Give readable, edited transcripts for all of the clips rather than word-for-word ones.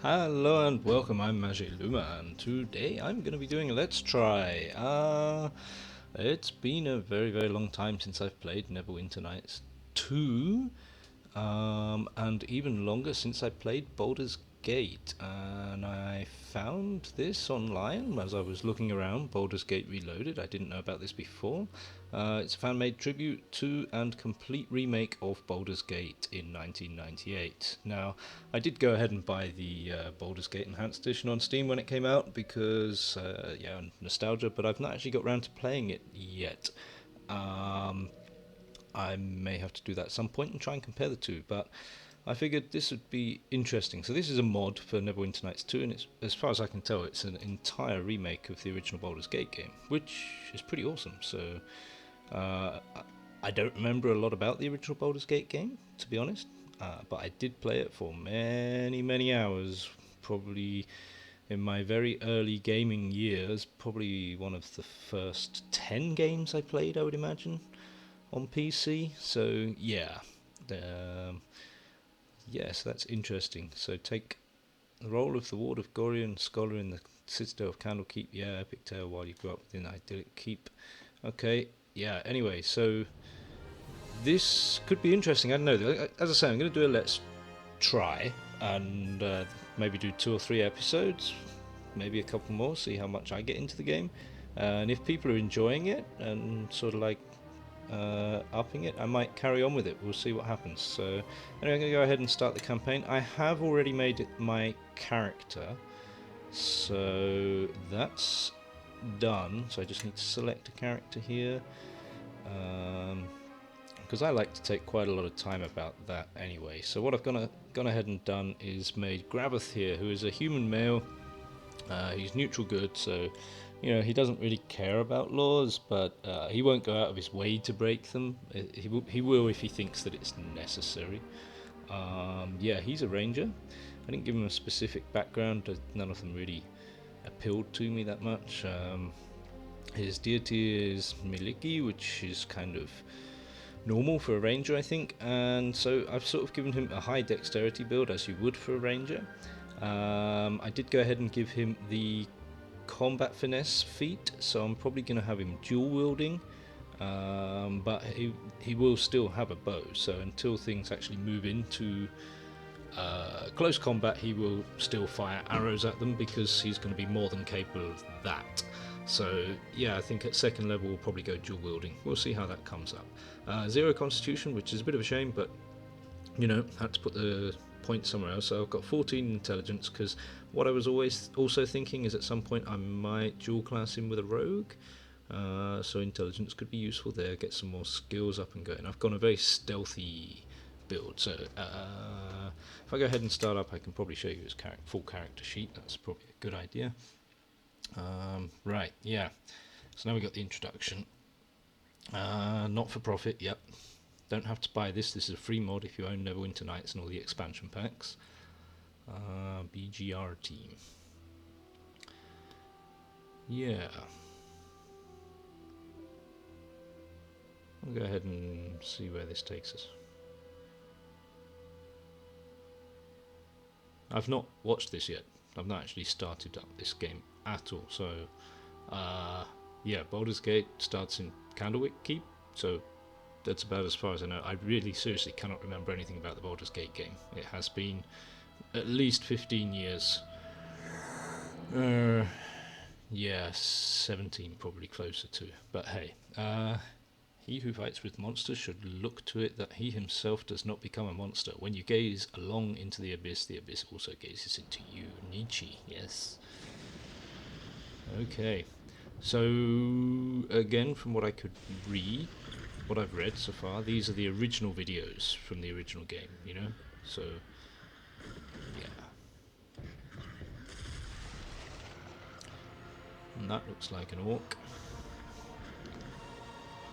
Hello and welcome, I'm Magic Luma, and today I'm going to be doing a Let's Try. It's been a very long time since I've played Neverwinter Nights 2, and even longer since I played Baldur's Gate. And I found this online as I was looking around, Baldur's Gate Reloaded. I didn't know about this before. It's a fan-made tribute to and complete remake of Baldur's Gate in 1998. Now, I did go ahead and buy the Baldur's Gate Enhanced Edition on Steam when it came out because, nostalgia, but I've not actually got around to playing it yet. Um, I may have to do that at some point and try and compare the two, but I figured this would be interesting. So this is a mod for Neverwinter Nights 2, and it's, as far as I can tell, it's an entire remake of the original Baldur's Gate game, which is pretty awesome. So uh, I don't remember a lot about the original Baldur's Gate game, to be honest, but I did play it for many hours, probably in my very early gaming years, probably one of the first 10 games I played, I would imagine, on PC. So um, yes, that's interesting. So take the role of the Ward of Gorion, scholar in the Citadel of Candlekeep. Yeah, epic tale while you grew up within idyllic keep. Okay, yeah. Anyway, so this could be interesting. I don't know. As I say, I'm going to do a let's try and maybe do 2 or 3 episodes, maybe a couple more. See how much I get into the game, and if people are enjoying it and sort of like upping it, I might carry on with it. We'll see what happens. So anyway, I'm going to go ahead and start the campaign. I have already made it my character, so that's done. So I just need to select a character here, because I like to take quite a lot of time about that anyway. So what I've gone ahead and done is made Graveth here, who is a human male. He's neutral good, so he doesn't really care about laws, but he won't go out of his way to break them. He will if he thinks that it's necessary. He's a ranger. I didn't give him a specific background. None of them really appealed to me that much. His deity is Miliki, which is kind of normal for a ranger, I think, and so I've sort of given him a high dexterity build, as you would for a ranger. I did go ahead and give him the combat finesse feat, so I'm probably going to have him dual wielding, but he will still have a bow, so until things actually move into close combat, he will still fire arrows at them because he's going to be more than capable of that. So yeah, I think at second level we'll probably go dual wielding. We'll see how that comes up. 0 constitution, which is a bit of a shame, but had to put the point somewhere else. So I've got 14 intelligence, because what I was always also thinking is at some point I might dual class him with a rogue. So intelligence could be useful there, get some more skills up and going. I've gone a very stealthy build, so if I go ahead and start up, I can probably show you his full character sheet. That's probably a good idea. Right, yeah. So now we got the introduction. Not for profit, yep. Don't have to buy this. This is a free mod if you own Neverwinter Nights and all the expansion packs. BGR team. Yeah. I'll go ahead and see where this takes us. I've not watched this yet. I've not actually started up this game at all. So, Baldur's Gate starts in Candlewick Keep. So that's about as far as I know. I really seriously cannot remember anything about the Baldur's Gate game. It has been at least 15 years. 17 probably closer to. But hey, he who fights with monsters should look to it that he himself does not become a monster. When you gaze along into the abyss also gazes into you. Nietzsche, yes. Okay, so again, from what I could read, what I've read so far, these are the original videos from the original game, so yeah. And that looks like an orc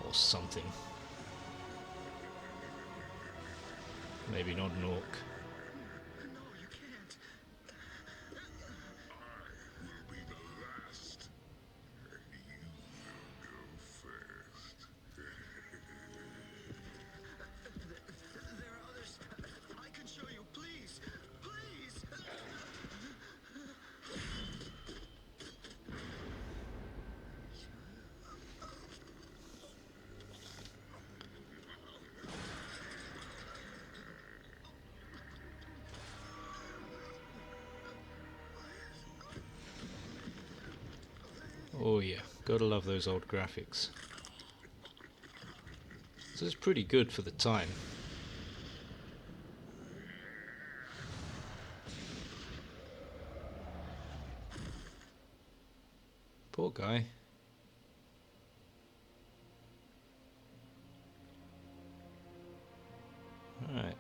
or something. Maybe not an orc. Oh yeah, gotta love those old graphics. This is pretty good for the time. Poor guy. Alright.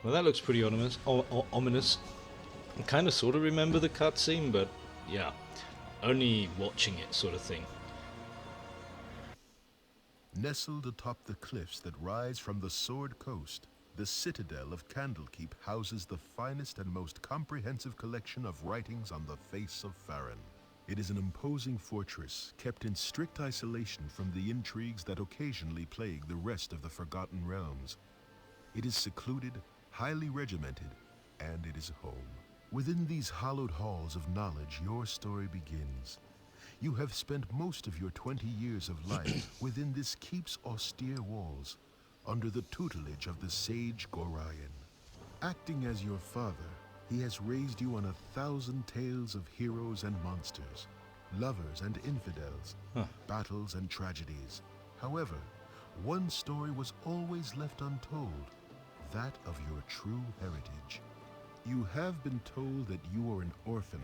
Well, that looks pretty ominous. Ominous. I kind of sort of remember the cutscene, but yeah, only watching it sort of thing. Nestled atop the cliffs that rise from the Sword Coast, the citadel of Candlekeep houses the finest and most comprehensive collection of writings on the face of Faerun. It is an imposing fortress kept in strict isolation from the intrigues that occasionally plague the rest of the Forgotten Realms. It is secluded, highly regimented, and it is home. Within these hallowed halls of knowledge, your story begins. You have spent most of your 20 years of life within this keep's austere walls, under the tutelage of the sage Gorion. Acting as your father, he has raised you on 1,000 tales of heroes and monsters, lovers and infidels, battles and tragedies. However, one story was always left untold, that of your true heritage. You have been told that you are an orphan,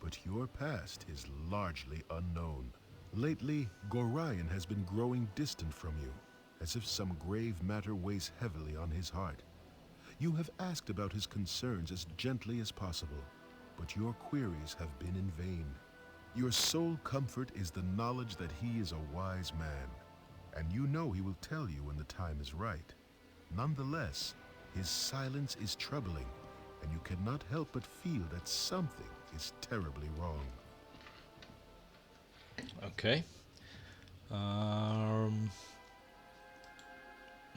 but your past is largely unknown. Lately, Gorion has been growing distant from you, as if some grave matter weighs heavily on his heart. You have asked about his concerns as gently as possible, but your queries have been in vain. Your sole comfort is the knowledge that he is a wise man, and you know he will tell you when the time is right. Nonetheless, his silence is troubling, and you cannot help but feel that something is terribly wrong. Okay.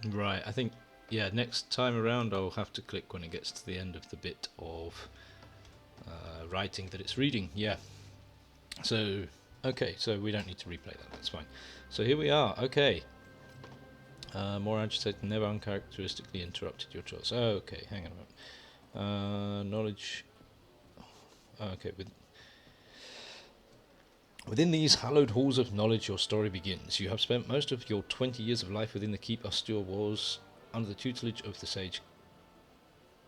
Right, I think, yeah, next time around I'll have to click when it gets to the end of the bit of writing that it's reading. Yeah. So, okay, so we don't need to replay that, that's fine. So here we are, okay. More agitated, never uncharacteristically interrupted your choice. Okay, hang on a moment. Knowledge. Okay, within these hallowed halls of knowledge, your story begins. You have spent most of your 20 years of life within the keep austere walls, under the tutelage of the sage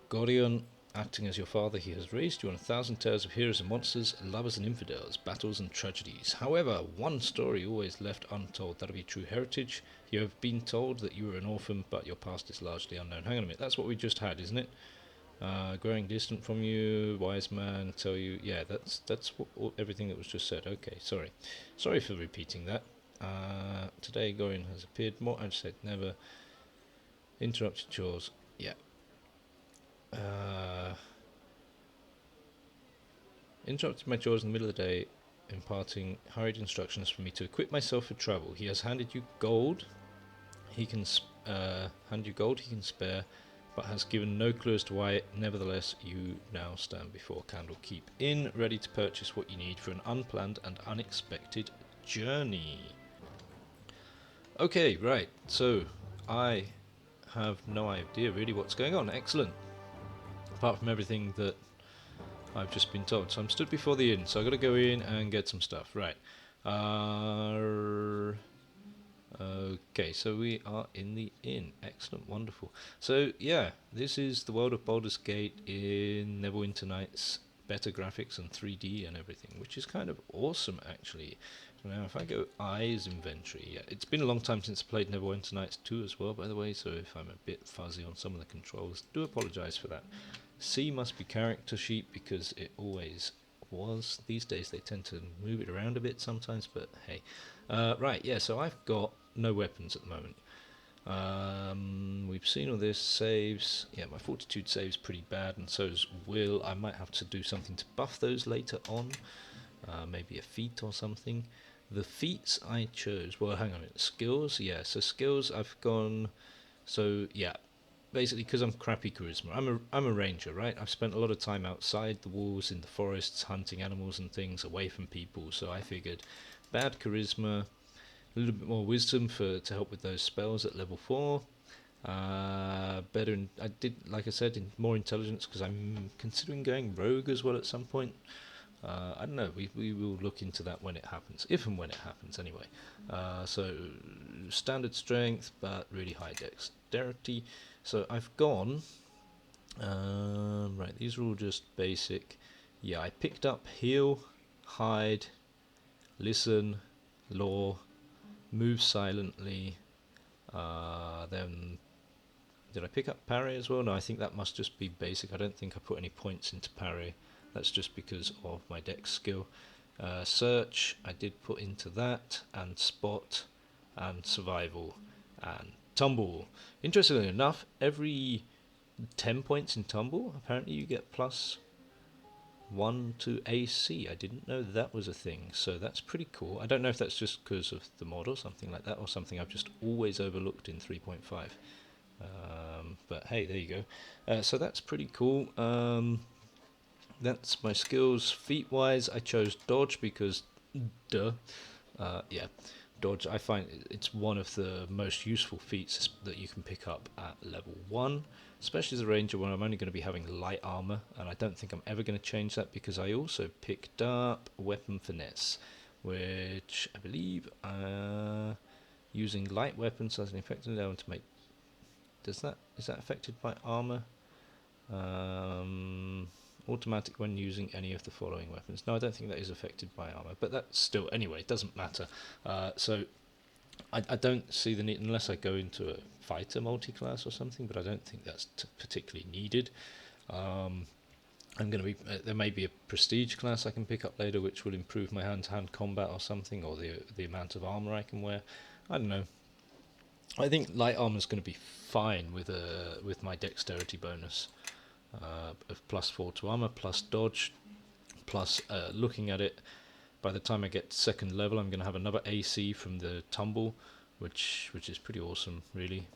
Gorion. Acting as your father, he has raised you on 1,000 tales of heroes and monsters, lovers and infidels, battles and tragedies. However, one story always left untold, that of your true heritage. You have been told that you were an orphan, but your past is largely unknown. Hang on a minute, that's what we just had, isn't it? Growing distant from you, wise man, tell you... Yeah, that's everything that was just said. Okay, sorry for repeating that. Today Gorion has appeared more agitated than ever. Interrupted chores. Yeah. Interrupted my chores in the middle of the day, imparting hurried instructions for me to equip myself for travel. He has handed you gold. He can spare, but has given no clue as to why. Nevertheless, you now stand before Candlekeep Inn, ready to purchase what you need for an unplanned and unexpected journey. Okay, right, so I have no idea really what's going on. Excellent. Apart from everything that I've just been told. So I'm stood before the inn, so I've got to go in and get some stuff. Right. Okay, so we are in the inn. Excellent, wonderful. So, yeah, this is the world of Baldur's Gate in Neverwinter Nights. Better graphics and 3D and everything, which is kind of awesome, actually. Now, if I go Eyes Inventory, yeah, it's been a long time since I played Neverwinter Nights 2 as well, by the way, so if I'm a bit fuzzy on some of the controls, do apologise for that. C must be character sheet because it always was. These days they tend to move it around a bit sometimes, but hey. Right, yeah, so I've got no weapons at the moment. We've seen all this. Saves. Yeah, my fortitude save's pretty bad, and so's will. I might have to do something to buff those later on. Maybe a feat or something. The feats I chose, well, hang on a minute. Skills, yeah, so skills I've gone... So, yeah, basically because I'm crappy charisma. I'm a ranger, right? I've spent a lot of time outside the walls, in the forests, hunting animals and things, away from people, so I figured bad charisma, a little bit more wisdom to help with those spells at level 4, Better in, I did, like I said, in more intelligence because I'm considering going rogue as well at some point. I don't know. We will look into that when it happens, if and when it happens, anyway. So standard strength, but really high dexterity. So I've gone. Right, these are all just basic. Yeah, I picked up heal, hide, listen, law, move silently. Then did I pick up parry as well? No, I think that must just be basic. I don't think I put any points into parry. That's just because of my dex skill. Search, I did put into that, and spot, and survival, and tumble. Interestingly enough, every 10 points in tumble, apparently you get plus 1 to AC. I didn't know that was a thing, so that's pretty cool. I don't know if that's just because of the mod or something like that, or something I've just always overlooked in 3.5. But hey, there you go. So that's pretty cool. That's my skills. Feat wise, I chose dodge because duh. Yeah, dodge. I find it's one of the most useful feats that you can pick up at level 1, especially as a ranger when I'm only going to be having light armor, and I don't think I'm ever going to change that because I also picked up weapon finesse, which I believe using light weapons has an effect on them to make. Is that affected by armor? Automatic when using any of the following weapons. No, I don't think that is affected by armor, but that still, anyway, it doesn't matter. So I don't see the need, unless I go into a fighter multi-class or something, but I don't think that's particularly needed. I'm going to be, there may be a prestige class I can pick up later, which will improve my hand-to-hand combat or something, or the amount of armor I can wear. I don't know. I think light armor is going to be fine with my dexterity bonus of +4 to armor, plus dodge, plus looking at it. By the time I get to second level, I'm going to have another AC from the tumble, which is pretty awesome, really.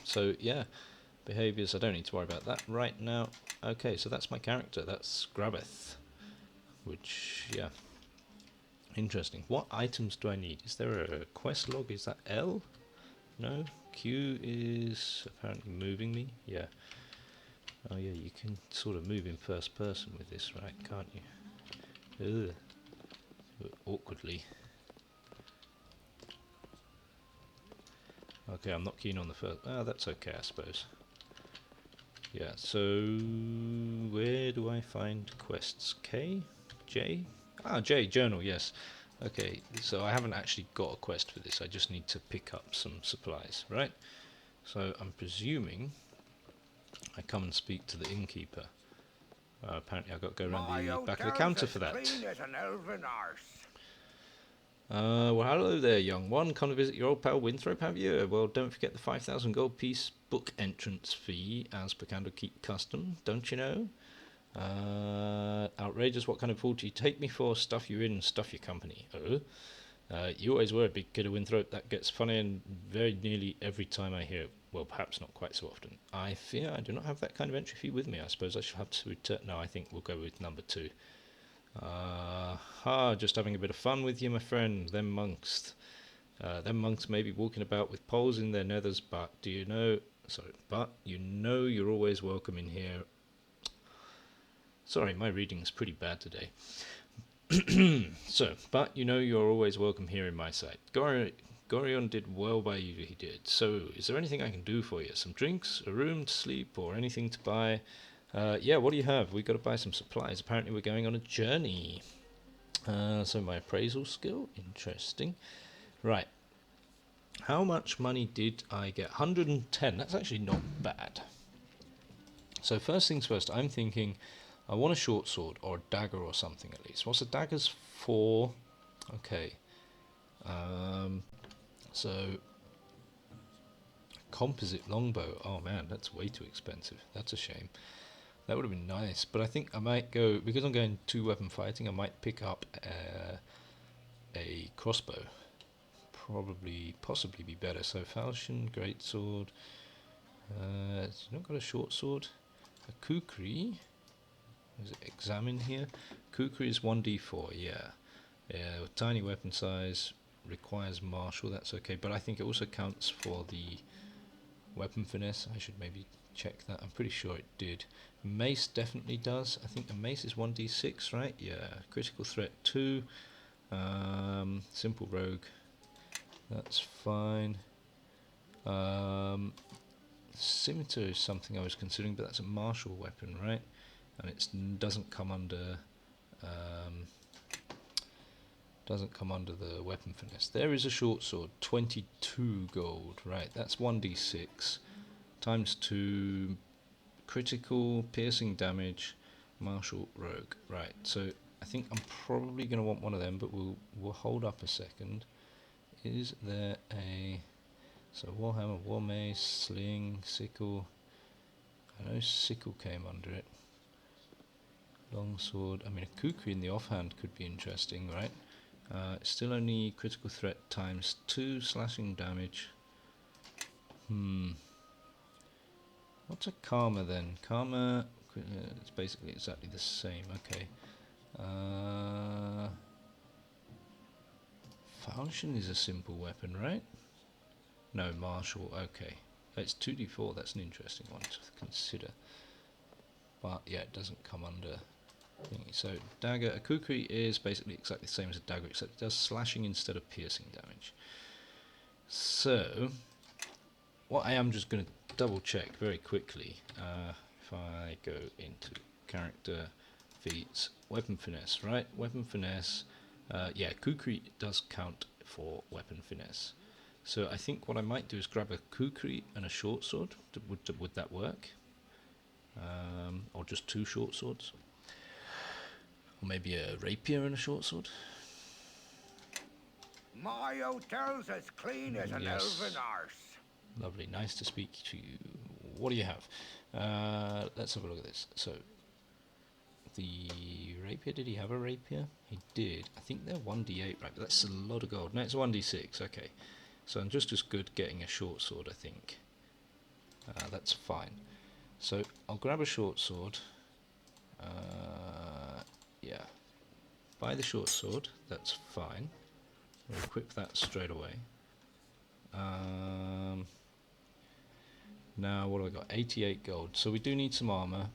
So yeah, behaviors. I don't need to worry about that right now. Okay, so that's my character. That's Grabeth, which yeah. Interesting. What items do I need? Is there a quest log? Is that L? No. Q is apparently moving me. Yeah. Oh yeah, you can sort of move in first person with this, right? Can't you? Ugh. Awkwardly. Okay, I'm not keen on the first. Ah, that's okay, I suppose. Yeah. So where do I find quests? K, J. Ah, J, journal, yes. Okay, so I haven't actually got a quest for this, I just need to pick up some supplies, right? So I'm presuming I come and speak to the innkeeper. Apparently I've got to go around the back of the counter for that. Well, hello there, young one. Come to visit your old pal Winthrop, have you? Well, don't forget the 5,000 gold piece book entrance fee, as per Candlekeep custom, don't you know? Outrageous, what kind of fool do you take me for? Stuff you in and stuff your company. Oh? You always were a big kid of Winthrop. That gets funny and very nearly every time I hear it. Well, perhaps not quite so often. I fear I do not have that kind of entry fee with me. I suppose I shall have to return. No, I think we'll go with number 2. Just having a bit of fun with you, my friend. Them monks may be walking about with poles in their nethers, but you know you're always welcome in here. Sorry, my reading's pretty bad today. But you know you're always welcome here in my sight. Gorion did well by you, he did. So, is there anything I can do for you? Some drinks, a room to sleep, or anything to buy? Yeah, what do you have? We've got to buy some supplies. Apparently we're going on a journey. So my appraisal skill, interesting. Right. How much money did I get? 110. That's actually not bad. So first things first, I'm thinking I want a short sword or a dagger or something at least. What's the daggers for? Okay. So composite longbow. Oh man, that's way too expensive. That's a shame. That would have been nice, but I think I might go, because I'm going 2-weapon fighting, I might pick up a crossbow. Possibly be better. So falchion, greatsword. It's not got a short sword. A kukri. Is it examine here? Kukri is 1d4. Yeah. Yeah. With tiny weapon size. requires martial, that's okay, but I think it also counts for the weapon finesse. I should maybe check that. I'm pretty sure it did. Mace definitely does. I think the mace is 1d6, right? Yeah. Critical threat 2. Simple rogue. That's fine. Scimitar is something I was considering, but that's a martial weapon, right? And it doesn't come under the weapon finesse. There is a short sword, 22 gold, right? That's 1d6 times 2 critical piercing damage, martial rogue, right? So I think I'm probably going to want one of them, but we'll hold up a second. Is there a warhammer, war mace, sling, sickle? I know sickle came under it. Longsword. I mean, a kukri in the offhand could be interesting, right? It's still only critical threat times 2 slashing damage. What's a karma then? Karma, it's basically exactly the same. Okay. Falchion is a simple weapon, right? No, martial. Okay. It's 2d4. That's an interesting one to consider. But yeah, it doesn't come under. So dagger, a kukri is basically exactly the same as a dagger, except it does slashing instead of piercing damage. So what I am just going to double check very quickly, if I go into character, feats, weapon finesse, right? Weapon finesse, yeah, kukri does count for weapon finesse. So I think what I might do is grab a kukri and a short sword. Would that work? Or just 2 short swords? Or maybe a rapier and a short sword? My hotel's as clean as an elven arse. Lovely, nice to speak to you. What do you have? Let's have a look at this. So, the rapier, did he have a rapier? He did. I think they're 1d8, right? But that's a lot of gold. No, it's 1d6, okay. So I'm just as good getting a short sword, I think. That's fine. So I'll grab a short sword. Yeah. Buy the short sword, that's fine. We'll equip that straight away. Now, what have I got? 88 gold. So we do need some armour.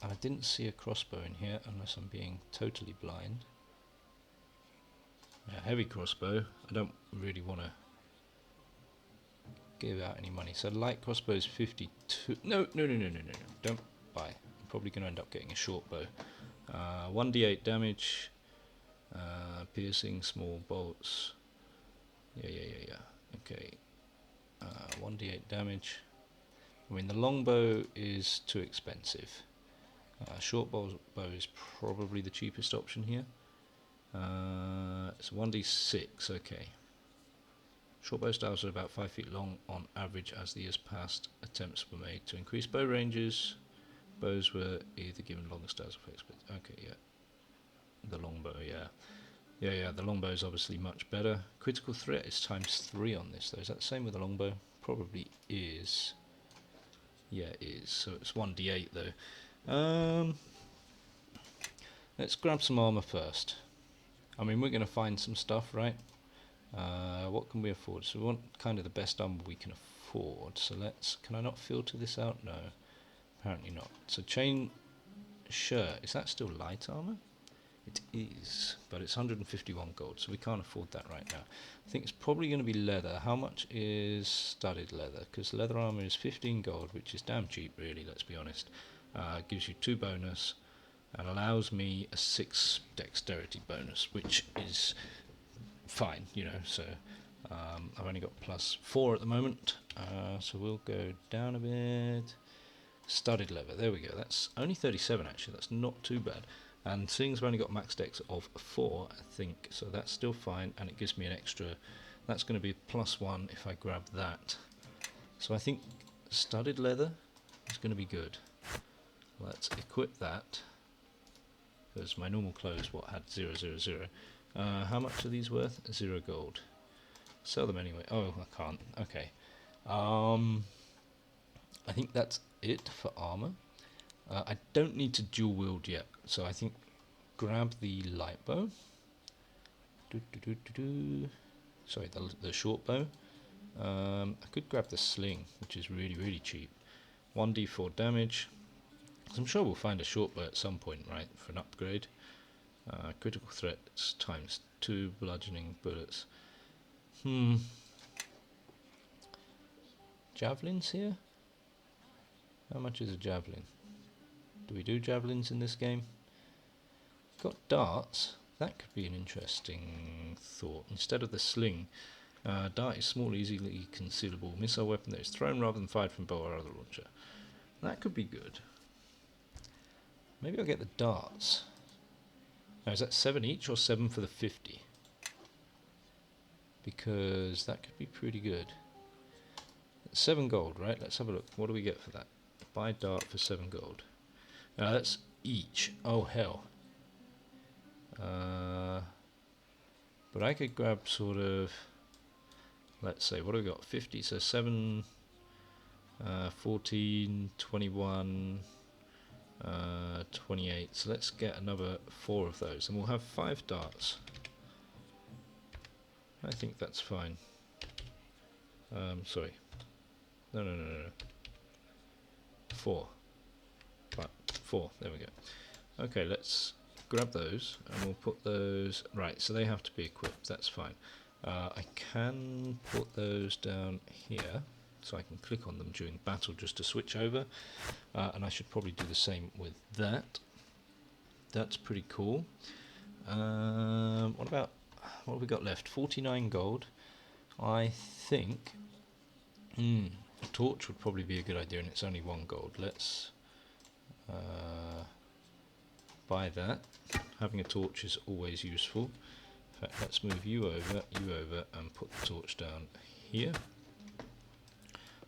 And I didn't see a crossbow in here, unless I'm being totally blind. Yeah, heavy crossbow. I don't really want to give out any money. So light crossbow is 52. No. Don't buy. I'm probably going to end up getting a short bow. 1d8 damage. Piercing, small bolts. Yeah. Okay. 1d8 damage. I mean, the longbow is too expensive. Short bow is probably the cheapest option here. It's 1d6, okay. Short bow styles are about 5 feet long on average as the years passed. Attempts were made to increase bow ranges. Bows were either given longer styles of effects, but okay, yeah. The longbow, yeah. Yeah, the longbow is obviously much better. Critical threat is ×3 on this, though. Is that the same with the longbow? Probably is. Yeah, it is. So it's 1d8, though. Let's grab some armour first. I mean, we're going to find some stuff, right? What can we afford? So we want kind of the best armour we can afford. So let's... Can I not filter this out? No. Apparently not. So chain shirt. Is that still light armour? It is, but it's 151 gold, so we can't afford that right now. I think it's probably going to be leather. How much is studded leather? Because leather armour is 15 gold, which is damn cheap, really, let's be honest. Gives you 2 bonus, and allows me a 6 dexterity bonus, which is fine, you know, so I've only got +4 at the moment, so we'll go down a bit. Studded leather, there we go, that's only 37 actually, that's not too bad. And seeing as I've only got max dex of 4, I think, so that's still fine, and it gives me an extra, that's going to be +1 if I grab that. So I think studded leather is going to be good. Let's equip that, because my normal clothes, had 0, 0, 0. How much are these worth? 0 gold. Sell them anyway. Oh, I can't. Okay. I think that's it for armour. I don't need to dual wield yet, so I think grab the light bow. sorry, the short bow. I could grab the sling, which is really, really cheap. 1d4 damage. I'm sure we'll find a short bow at some point, right, for an upgrade. Critical threats times 2 bludgeoning bullets. Javelins here? How much is a javelin? Do we do javelins in this game? Got darts. That could be an interesting thought. Instead of the sling, dart is small, easily concealable missile weapon that is thrown rather than fired from bow or other launcher. That could be good. Maybe I'll get the darts. Now, is that 7 each or 7 for the 50? Because that could be pretty good. 7 gold, right? Let's have a look. What do we get for that? Buy dart for 7 gold. That's each. Oh, hell. But I could grab sort of, let's say, what have we got? 50, so 7, 14, 21, 28. So let's get another 4 of those, and we'll have 5 darts. I think that's fine. Sorry. No. 4. Right, 4. There we go. Okay, let's grab those, and we'll put those... Right, so they have to be equipped. That's fine. I can put those down here, so I can click on them during battle just to switch over. And I should probably do the same with that. That's pretty cool. What have we got left? 49 gold. I think a torch would probably be a good idea, and it's only 1 gold. Let's buy that. Having a torch is always useful. In fact, let's move you over, and put the torch down here.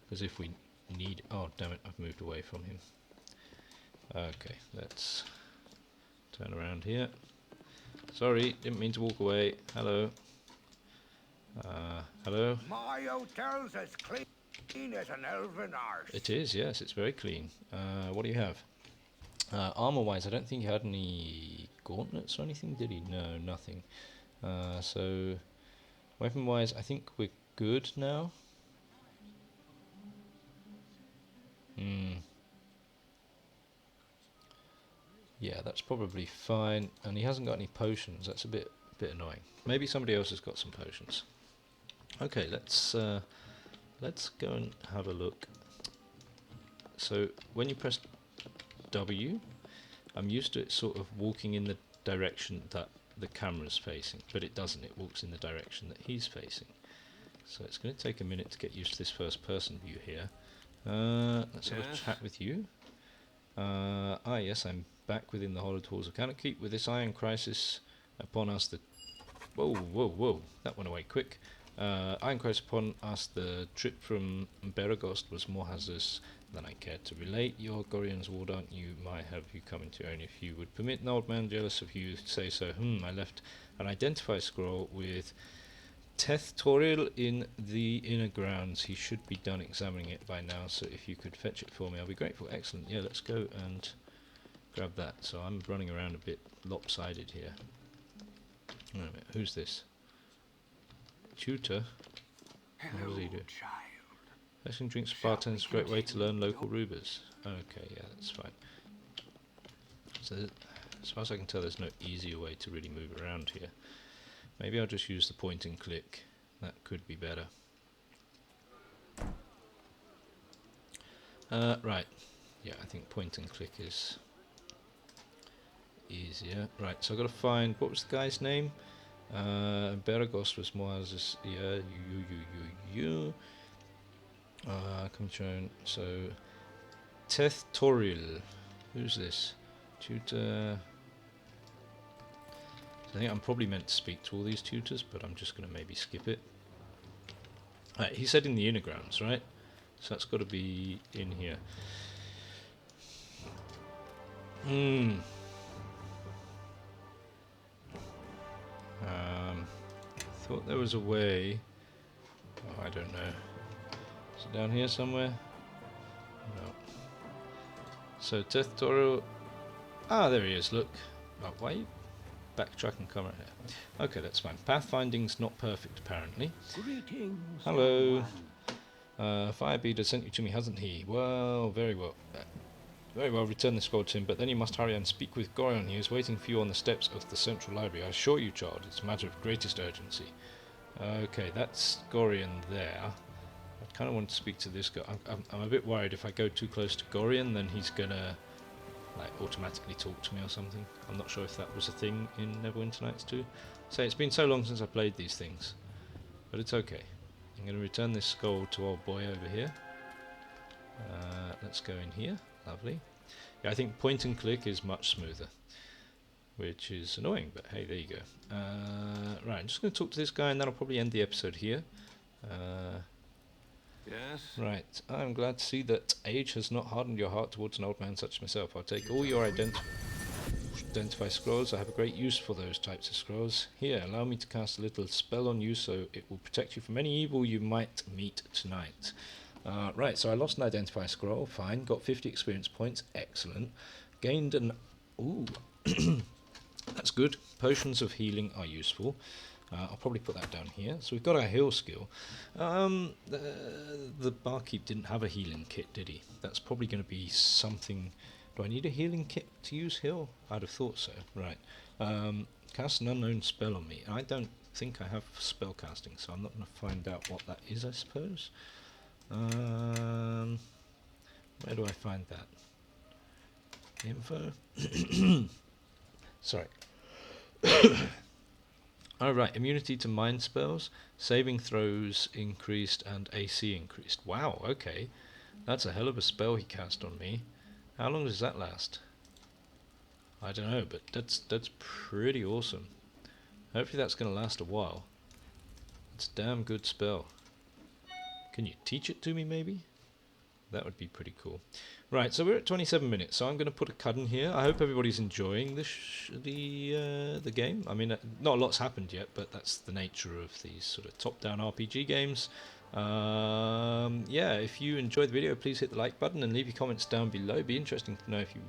Because if we need... Oh, damn it, I've moved away from him. Okay, let's turn around here. Sorry, didn't mean to walk away. Hello. Hello. My hotel's as clean as an elven arse. It is, yes, it's very clean. What do you have? Armor-wise, I don't think he had any gauntlets or anything, did he? No, nothing. So, weapon-wise, I think we're good now. Yeah, that's probably fine. And he hasn't got any potions. That's a bit annoying. Maybe somebody else has got some potions. Okay, let's go and have a look. So when you press W, I'm used to it sort of walking in the direction that the camera's facing, but it doesn't. It walks in the direction that he's facing. So it's going to take a minute to get used to this first-person view here. Let's have a chat with you. Yes, I'm back within the hollowed halls of Candlekeep. With this iron crisis upon us, the... Whoa, that went away quick. Iron crisis upon us, the trip from Beregost was more hazardous than I cared to relate. Your Gorian's ward, aren't you? Might have you come into your own if you would permit. An old man jealous of you say so. I left an identify scroll with Tethtoriel in the inner grounds. He should be done examining it by now, so if you could fetch it for me, I'll be grateful. Excellent. Yeah, let's go and grab that. So I'm running around a bit lopsided here. Wait a minute, who's this? Tutor? What does he do? Child. Fetching drinks for bartenders is a great way to learn local rubers. Okay, yeah, that's fine. So, as far as I can tell, there's no easier way to really move around here. Maybe I'll just use the point and click. That could be better. Right. Yeah, I think point and click is easier. Right, so I've got to find... What was the guy's name? Beregost was more as this... Yeah, you. Come shown. So... Tethtoriel. Who's this? Tutor... I think I'm probably meant to speak to all these tutors, but I'm just going to maybe skip it. Right, he said in the inner grounds, right? So that's got to be in here. Thought there was a way. Oh, I don't know. Is it down here somewhere? No. So Tethtoriel. Ah, there he is. Look. Oh, why? backtrack and come right here. Okay, that's fine. Pathfinding's not perfect, apparently. Greetings, Hello. young one. Firebeard sent you to me, hasn't he? Well, very well. Very well, return the scroll to him, but then you must hurry and speak with Gorion. He is waiting for you on the steps of the Central Library. I assure you, child, it's a matter of greatest urgency. Okay, that's Gorion there. I kind of want to speak to this guy. I'm a bit worried if I go too close to Gorion, then he's gonna like automatically talk to me or something. I'm not sure if that was a thing in Neverwinter Nights 2. So it's been so long since I played these things, but it's okay. I'm going to return this scroll to old boy over here. Let's go in here. Lovely. Yeah, I think point and click is much smoother, which is annoying, but hey, there you go. Right, I'm just going to talk to this guy and that'll probably end the episode here. Yes? Right, I'm glad to see that age has not hardened your heart towards an old man such as myself. I'll take all your identify scrolls. I have a great use for those types of scrolls. Here, allow me to cast a little spell on you so it will protect you from any evil you might meet tonight. Right, so I lost an identify scroll, fine. Got 50 experience points, excellent. Gained an... Ooh, that's good. Potions of healing are useful. I'll probably put that down here. So we've got our heal skill. The barkeep didn't have a healing kit, did he? That's probably going to be something... Do I need a healing kit to use heal? I'd have thought so. Right. Cast an unknown spell on me. I don't think I have spell casting, so I'm not going to find out what that is, I suppose. Where do I find that? Info? Sorry. Alright, immunity to mind spells, saving throws increased and AC increased. Wow, okay. That's a hell of a spell he cast on me. How long does that last? I don't know, but that's pretty awesome. Hopefully that's going to last a while. It's a damn good spell. Can you teach it to me, maybe? That would be pretty cool. Right, so we're at 27 minutes, so I'm going to put a cut in here. I hope everybody's enjoying the game. I mean, not a lot's happened yet, but that's the nature of these sort of top-down RPG games. Yeah, if you enjoyed the video, please hit the like button and leave your comments down below. It'd be interesting to know if you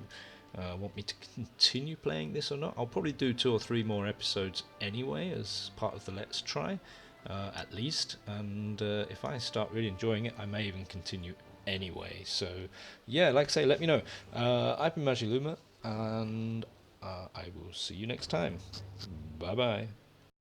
want me to continue playing this or not. I'll probably do 2 or 3 more episodes anyway as part of the Let's Try, at least. And if I start really enjoying it, I may even continue anyway. So yeah, like I say, let me know. I've been Magiluma, and I will see you next time. Bye bye.